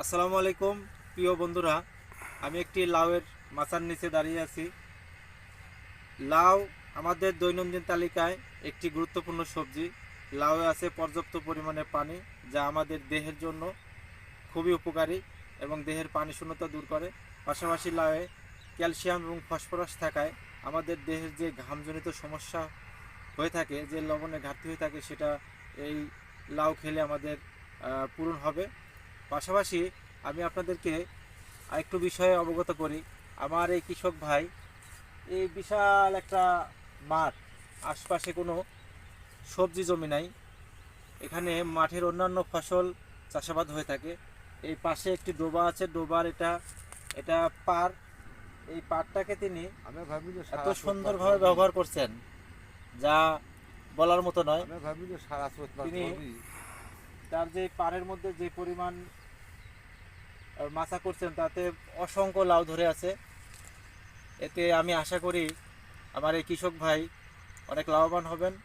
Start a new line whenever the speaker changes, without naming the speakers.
আসসালামু আলাইকুম প্রিয় বন্ধুরা, আমি একটি লাউয়ের মাচার নিচে দাঁড়িয়ে আছি। লাউ আমাদের দৈনন্দিন তালিকায় একটি গুরুত্বপূর্ণ সবজি। লাউয়ে আছে পর্যাপ্ত পরিমাণে পানি, যা আমাদের দেহের জন্য খুবই উপকারী এবং দেহের পানি শূন্যতা দূর করে। পাশাপাশি লাউয়ে ক্যালসিয়াম এবং ফসফরাস থাকায় আমাদের দেহের যে ঘামজনিত সমস্যা হয়ে থাকে, যে লবণের ঘাটতি হয়ে থাকে, সেটা এই লাউ খেলে আমাদের পূরণ হবে। পাশাপাশি আমি আপনাদেরকে আরেকটু বিষয়ে অবগত করি। আমার এই কৃষক ভাই, এই বিশাল একটা মাঠ, আশপাশে কোনো সবজি জমি নাই। এখানে মাঠের অন্যান্য ফসল চাষাবাদ হয়ে থাকে। এই পাশে একটি ডোবা আছে, ডোবার এটা এটা পার। এই পাড়টাকে তিনি
আমি ভাবি যে
এত
সারা স্রোত পার
সুন্দরভাবে
করবি।
ব্যবহার করছেন, যা বলার মতো নয়।
আমি ভাবি যে সারা স্রোত পার
তিনি
করবি।
তার যে পাড়ের মধ্যে যে পরিমাণ মাছা করছেন, তাতে অসংখ্য লাউ ধরে আছে। এতে আমি আশা করি আমার এই কৃষক ভাই অনেক লাভবান হবেন।